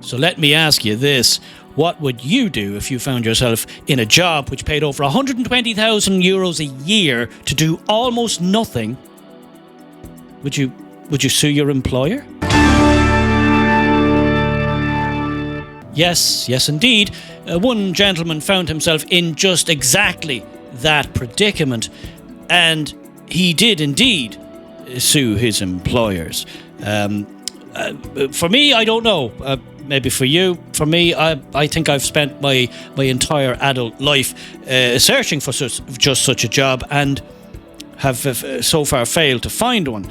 So let me ask you this. What would you do if you found yourself in a job which paid over €120,000 a year to do almost nothing? Would you sue your employer? Yes, indeed. One gentleman found himself in just exactly that predicament, and he did indeed sue his employers. For me, I don't know. Maybe for you. For me, I think I've spent my entire adult life searching for just such a job, and have so far failed to find one.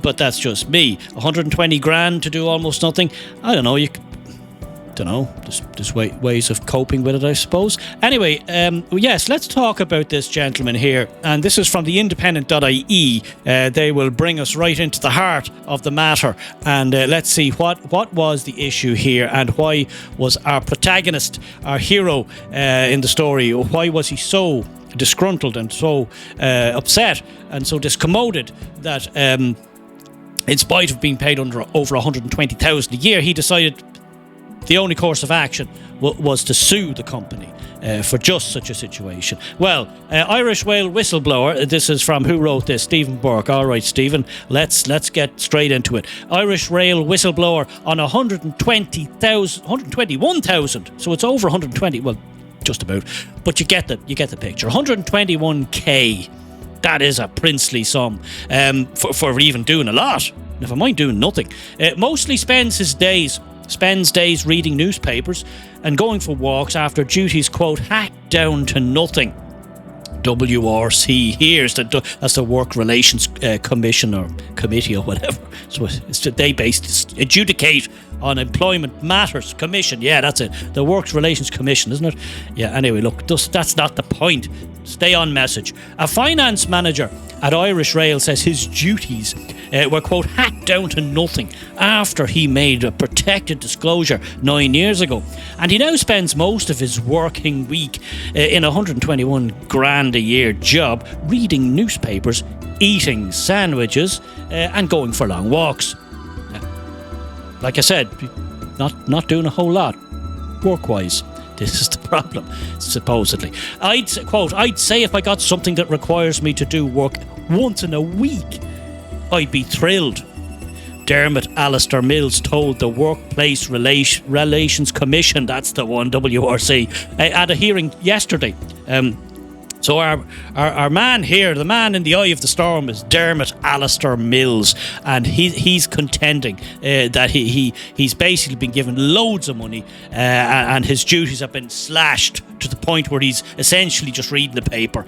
But that's just me. 120 grand to do almost nothing. I don't know. There's ways of coping with it, I suppose. Anyway, yes, let's talk about this gentleman here. And this is from the independent.ie. They will bring us right into the heart of the matter. And let's see what was the issue here, and why was our protagonist, our hero in the story, why was he so disgruntled and so upset and so discommoded that in spite of being paid over 120,000 a year, he decided the only course of action was to sue the company for just such a situation. Well, Irish Rail Whistleblower, this is from, who wrote this? Stephen Burke. All right, Stephen, let's get straight into it. Irish Rail Whistleblower on 121,000, so it's over 120, well, just about, but you get the picture. 121k. That is a princely sum for even doing a lot. Never mind doing nothing. Mostly spends days reading newspapers and going for walks after duties, quote, hacked down to nothing. WRC here, that's the Work Relations Commission or Committee or whatever. So they adjudicate on employment matters commission. Yeah, that's it. The Works Relations Commission, isn't it? Yeah, anyway, look, that's not the point. Stay on message. A finance manager at Irish Rail says his duties were, quote, hacked down to nothing after he made a protected disclosure 9 years ago. And he now spends most of his working week in a 121 grand a year job reading newspapers, eating sandwiches and going for long walks. Like I said, not doing a whole lot work-wise. This is the problem, supposedly. I'd say if I got something that requires me to do work once in a week, I'd be thrilled. Dermot Alistair Mills told the Workplace Relations Commission, that's the one, WRC, at a hearing yesterday. So our man here, the man in the eye of the storm, is Dermot Alistair Mills, and he's contending that he's basically been given loads of money and his duties have been slashed to the point where he's essentially just reading the paper,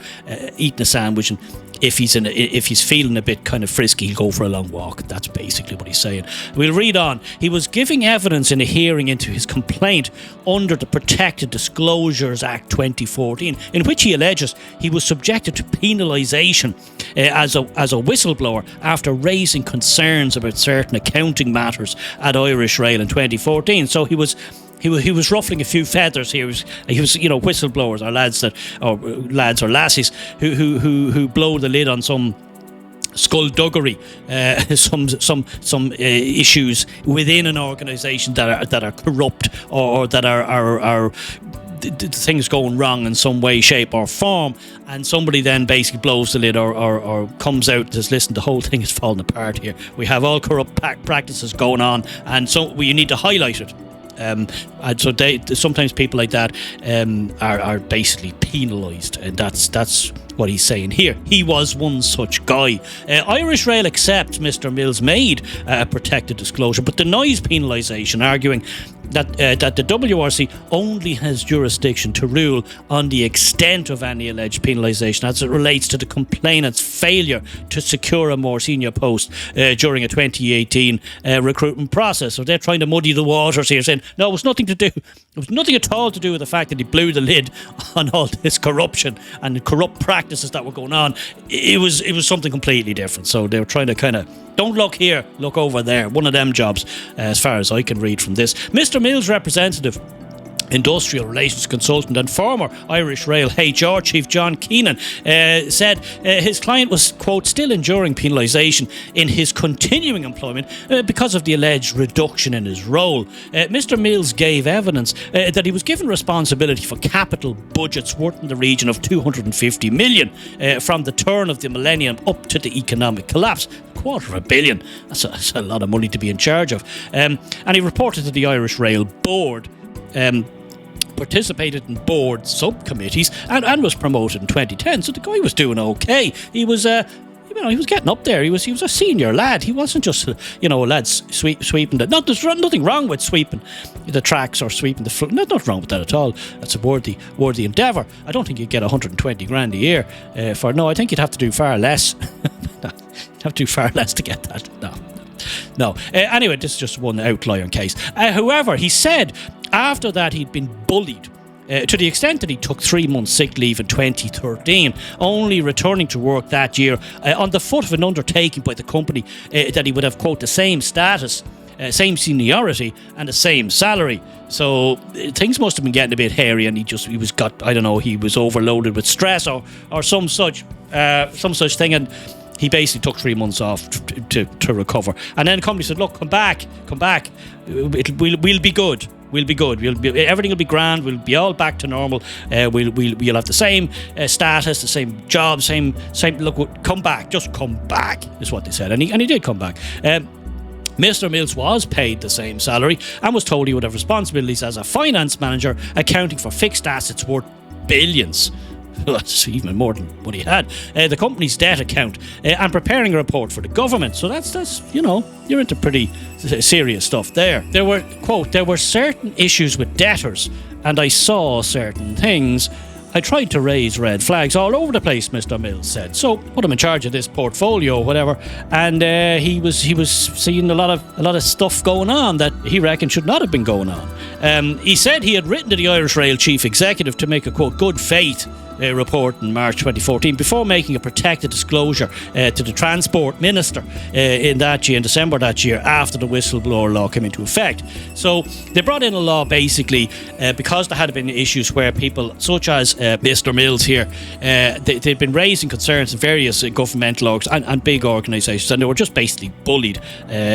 eating a sandwich, and if he's feeling a bit kind of frisky, he'll go for a long walk. That's basically what he's saying. We'll read on. He was giving evidence in a hearing into his complaint under the Protected Disclosures Act 2014, in which he alleges he was subjected to penalisation as a whistleblower after raising concerns about certain accounting matters at Irish Rail in 2014. So he was ruffling a few feathers here. He was, whistleblowers are lads or lassies who blow the lid on some skullduggery, some issues within an organisation that are corrupt or that are things going wrong in some way, shape or form, and somebody then basically blows the lid or comes out and says, listen, the whole thing is falling apart here. We have all corrupt practices going on, and so you need to highlight it. And so sometimes people like that are basically penalised, and that's what he's saying here. He was one such guy. Irish Rail accepts Mr. Mills made a protected disclosure, but denies penalisation, arguing that the WRC only has jurisdiction to rule on the extent of any alleged penalisation as it relates to the complainant's failure to secure a more senior post during a 2018 recruitment process. So they're trying to muddy the waters here, saying, no, it was nothing at all to do with the fact that he blew the lid on all this corruption and corrupt practices that were going on. It was something completely different. So they were trying to kind of, don't look here, look over there. One of them jobs, as far as I can read from this. Mr. Mills' representative Industrial Relations Consultant and former Irish Rail HR Chief John Keenan said his client was, quote, still enduring penalisation in his continuing employment because of the alleged reduction in his role. Mr Mills gave evidence that he was given responsibility for capital budgets worth in the region of 250 million from the turn of the millennium up to the economic collapse. $250 million. That's a lot of money to be in charge of. And he reported to the Irish Rail Board. Participated in board subcommittees and was promoted in 2010. So the guy was doing okay. He was, he was getting up there. He was a senior lad. He wasn't just, a lad sweeping the. There's nothing wrong with sweeping the tracks or sweeping the floor. Nothing wrong with that at all. That's a worthy endeavour. I don't think you'd get 120 grand a year for. No, I think you'd have to do far less. You'd have to do far less to get that. No. Anyway, this is just one outlier case. However, he said after that he'd been bullied to the extent that he took 3 months sick leave in 2013, only returning to work that year on the foot of an undertaking by the company that he would have, quote, the same status, same seniority and the same salary. So things must have been getting a bit hairy, and he was overloaded with stress or some such thing, and he basically took 3 months off to recover. And then the company said, look, come back. We'll be good. Everything will be grand. We'll be all back to normal. We'll have the same status, the same job, same. Look, come back. Just come back is what they said. And he did come back. Mr Mills was paid the same salary and was told he would have responsibilities as a finance manager, accounting for fixed assets worth billions. That's even more than what he had. The company's debt account and preparing a report for the government. So that's you're into pretty serious stuff there. There were certain issues with debtors, and I saw certain things. I tried to raise red flags all over the place, Mr. Mills said. So put him in charge of this portfolio or whatever, and he was seeing a lot of stuff going on that he reckoned should not have been going on. He said he had written to the Irish Rail chief executive to make a, quote, good faith report in March 2014 before making a protected disclosure to the transport minister in December that year, after the whistleblower law came into effect. So they brought in a law basically because there had been issues where people such as Mr. Mills here, they'd been raising concerns in various governmental orgs and big organisations, and they were just basically bullied,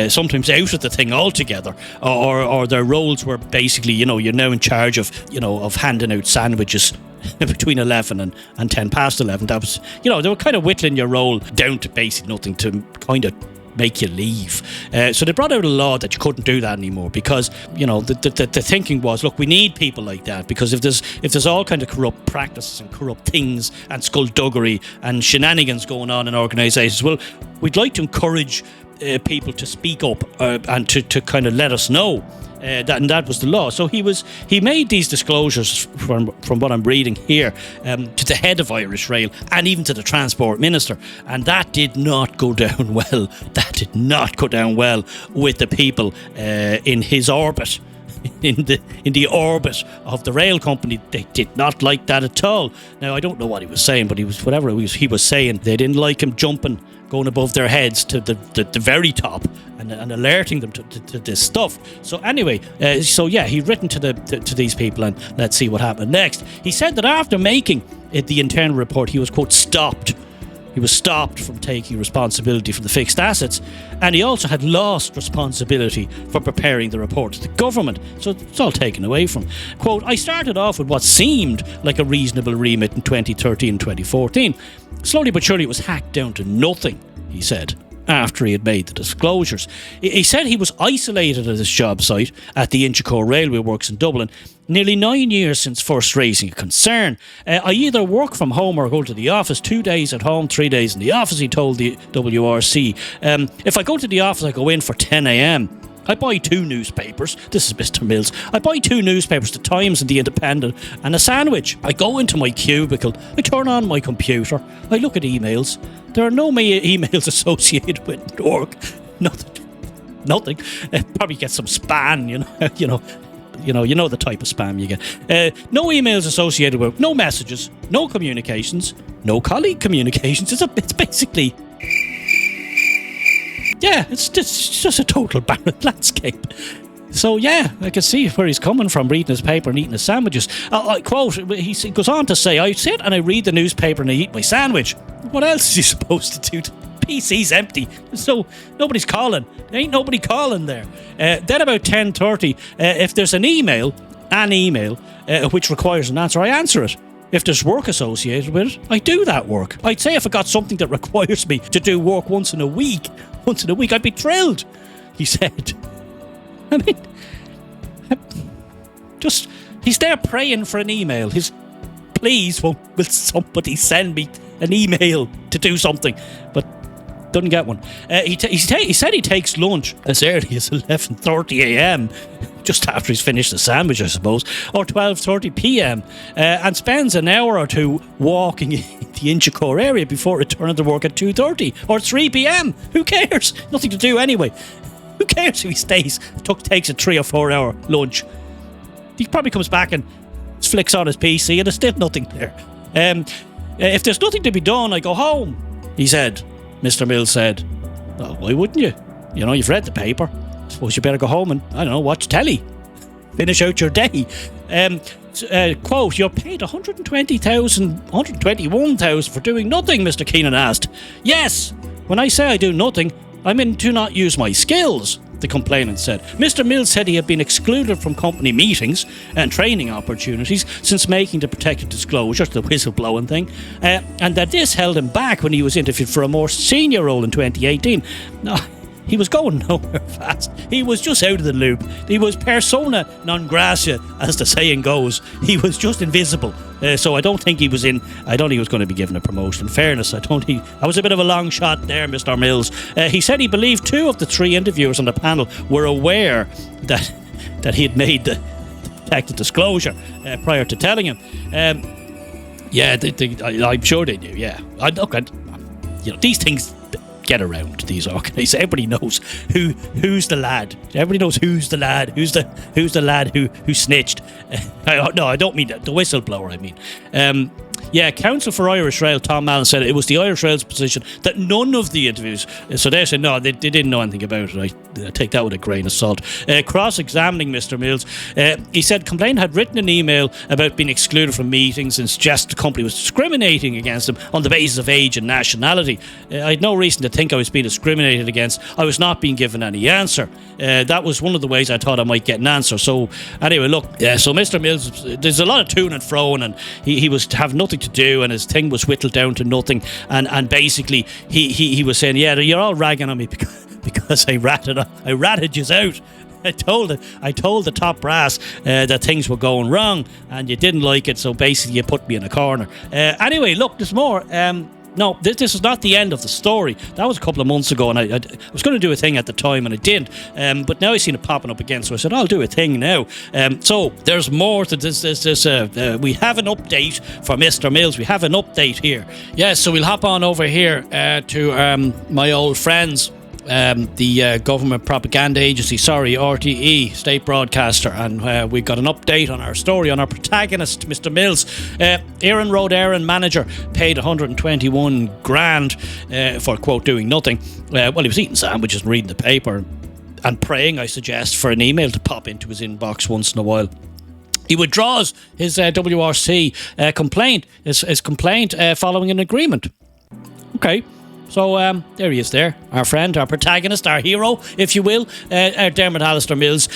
sometimes out of the thing altogether, or their roles were basically, you're now in charge of handing out sandwiches between 11 and 10 past 11. That was, they were kind of whittling your role down to basically nothing to kind of make you leave. So they brought out a law that you couldn't do that anymore because, the thinking was, look, we need people like that, because if there's all kind of corrupt practices and corrupt things and skullduggery and shenanigans going on in organisations, well, we'd like to encourage people to speak up and to kind of let us know. That was the law. So he made these disclosures from what I'm reading here to the head of Irish Rail and even to the transport minister, and that did not go down well. That did not go down well with the people in his orbit. In the orbit of the rail company. They did not like that at all. Now, I don't know what he was saying, but he was saying they didn't like him going above their heads to the very top and alerting them to this stuff. So anyway, he'd written to these people, and let's see what happened next. He said that after making the internal report, he was, quote, stopped. He was stopped from taking responsibility for the fixed assets, and he also had lost responsibility for preparing the report to the government. So it's all taken away from him. Quote, I started off with what seemed like a reasonable remit in 2013 and 2014. Slowly but surely it was hacked down to nothing, he said, after he had made the disclosures. He said he was isolated at his job site at the Inchicore Railway Works in Dublin nearly 9 years since first raising a concern. I either work from home or go to the office, 2 days at home, 3 days in the office, he told the WRC. If I go to the office, I go in for 10 a.m. I buy 2 newspapers. This is Mr. Mills. I buy 2 newspapers, The Times and The Independent, and a sandwich. I go into my cubicle. I turn on my computer. I look at emails. There are no emails associated with work. Nothing. Probably get some spam, you know the type of spam you get. No emails associated with, no messages, no communications, no colleague communications. It's basically, it's just a total barren landscape. So yeah, I can see where he's coming from, reading his paper and eating his sandwiches. I quote, he goes on to say, I sit and I read the newspaper and I eat my sandwich. What else is he supposed to do? The PC's empty, so nobody's calling. There ain't nobody calling there. Then about 10:30, if there's an email which requires an answer, I answer it. If there's work associated with it, I do that work. I'd say if I got something that requires me to do work once in a week, I'd be thrilled, he said. I mean, he's there praying for an email. Please, will somebody send me an email to do something? But doesn't get one. He said he takes lunch as early as 11:30 a.m, just after he's finished the sandwich, I suppose, or 12:30 p.m, and spends an hour or two walking in the Inchicore area before returning to work at 2:30 or 3 p.m. Who cares? Nothing to do anyway. Who cares if he takes a 3 or 4 hour lunch? He probably comes back and flicks on his PC and there's still nothing there. If there's nothing to be done, I go home, he said. Mr. Mills said, well, why wouldn't you? You know, you've read the paper. Suppose you better go home and, I don't know, watch telly. Finish out your day. Quote, you're paid $121,000 for doing nothing, Mr. Keenan asked. Yes, when I say I do nothing, I mean do not use my skills, the complainant said. Mr. Mills said he had been excluded from company meetings and training opportunities since making the protected disclosure, the whistleblowing thing, and that this held him back when he was interviewed for a more senior role in 2018. No, he was going nowhere fast. He was just out of the loop. He was persona non grata, as the saying goes. He was just invisible. So I don't think he was going to be given a promotion. In fairness, I was a bit of a long shot there, Mr. Mills. He said he believed 2 of the 3 interviewers on the panel were aware that he had made the protected disclosure prior to telling him. I'm sure they knew. Yeah, these things get around, these organisations. Everybody knows who's the lad. Everybody knows who's the lad. Who's the lad who snitched. No, I don't mean that. The whistleblower, I mean. Counsel for Irish Rail, Tom Mallon, said it was the Irish Rail's position that none of the interviews, so they said no, they didn't know anything about it. I take that with a grain of salt. Cross-examining Mr. Mills, he said complainant had written an email about being excluded from meetings and suggested the company was discriminating against him on the basis of age and nationality. I had no reason to think I was being discriminated against. I was not being given any answer. That was one of the ways I thought I might get an answer. So anyway, look, so Mr. Mills, there's a lot of to and fro, and he was to have nothing to do, and his thing was whittled down to nothing, and basically he was saying, yeah, you're all ragging on me because I ratted you out. I told the top brass that things were going wrong and you didn't like it, so basically you put me in a corner. Anyway, look, there's more. No, this is not the end of the story. That was a couple of months ago, and I was going to do a thing at the time, and I didn't. But now I seen it popping up again, so I said, I'll do a thing now. So there's more to this. We have an update for Mr. Mills. We have an update here. Yeah, so we'll hop on over here to my old friends. The government propaganda agency, RTE, state broadcaster, and we got an update on our story, on our protagonist, Mr. Mills. Aaron Road manager paid 121 grand for, quote, doing nothing. Well, he was eating sandwiches and reading the paper and praying, I suggest, for an email to pop into his inbox once in a while. He withdraws his WRC complaint, his complaint following an agreement. Okay. So there he is there, our friend, our protagonist, our hero, if you will, Dermot Alistair Mills,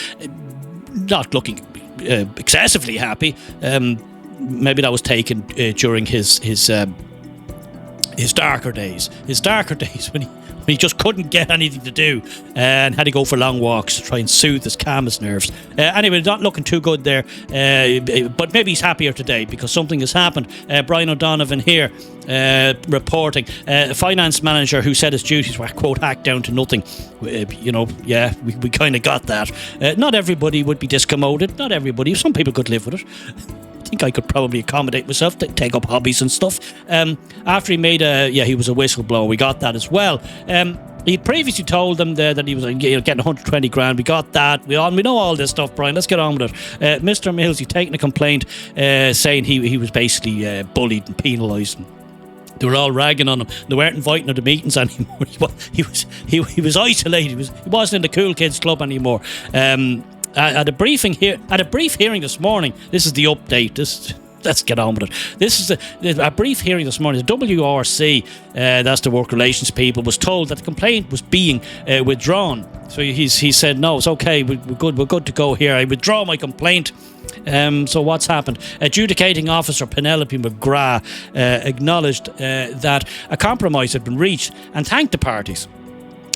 not looking excessively happy. Maybe that was taken during his darker days. His darker days when he just couldn't get anything to do and had to go for long walks to try and soothe his calmest nerves. Anyway, not looking too good there, but maybe he's happier today because something has happened. Brian O'Donovan here reporting, a finance manager who said his duties were, quote, hacked down to nothing. We kind of got that. Not everybody would be discommoded. Not everybody. Some people could live with it. I think I could probably accommodate myself to take up hobbies and stuff. After he made he was a whistleblower. We got that as well. He'd previously told them that he was getting 120 grand. We got that. We know all this stuff, Brian. Let's get on with it. Mr. Mills, he's taken a complaint saying he was basically bullied and penalised. They were all ragging on him. They weren't inviting him to meetings anymore. He was isolated. He wasn't in the cool kids club anymore. At a brief hearing this morning, this is the update. Let's get on with it. This is a brief hearing this morning. The WRC, that's the work relations people, was told that the complaint was being withdrawn. So he said, no, it's okay, we're good to go here. I withdraw my complaint. So what's happened? Adjudicating officer Penelope McGrath acknowledged that a compromise had been reached and thanked the parties.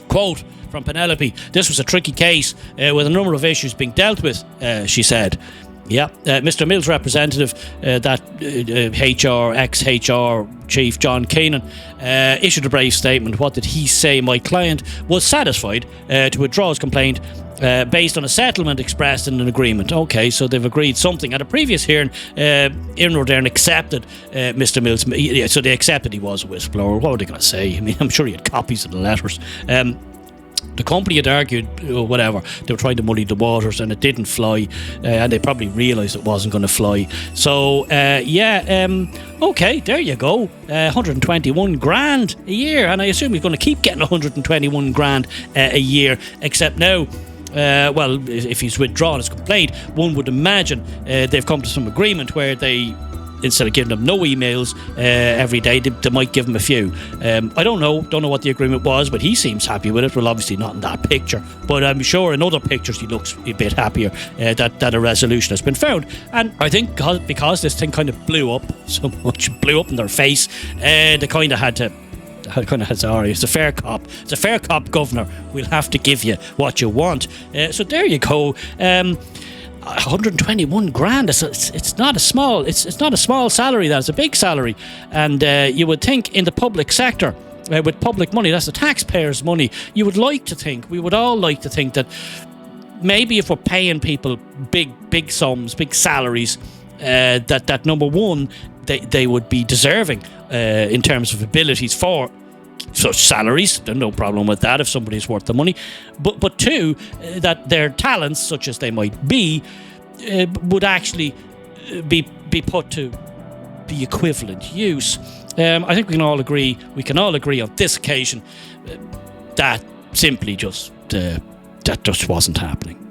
Quote from Penelope: "This was a tricky case with a number of issues being dealt with," she said. Yeah, Mr. Mills' representative, ex-HR chief John Keenan, issued a brave statement. What did he say? "My client was satisfied to withdraw his complaint based on a settlement expressed in an agreement." Okay, so they've agreed something. At a previous hearing, Ian accepted Mr. Mills. So they accepted he was a whistleblower. What were they going to say? I mean, I'm sure he had copies of the letters. The company had argued, whatever, they were trying to muddy the waters and it didn't fly, and they probably realised it wasn't going to fly. So, okay, there you go. 121 grand a year, and I assume he's going to keep getting 121 grand a year, except now, if he's withdrawn his complaint, one would imagine they've come to some agreement where they, instead of giving them no emails every day, they might give him a few. I don't know what the agreement was, but he seems happy with it. Well, obviously not in that picture, but I'm sure in other pictures he looks a bit happier that a resolution has been found. And I think because this thing kind of blew up so much, blew up in their face, they kind of had to. Sorry, it's a fair cop, governor. We'll have to give you what you want. So there you go. 121 grand. It's not a small salary. That's a big salary, and you would think in the public sector, with public money, that's the taxpayers' money. We would all like to think that maybe if we're paying people big sums, big salaries, that number one, they would be deserving in terms of abilities for such salaries. There's no problem with that if somebody's worth the money, but two, that their talents, such as they might be, would actually be put to the equivalent use. I think we can all agree on this occasion that simply just that just wasn't happening.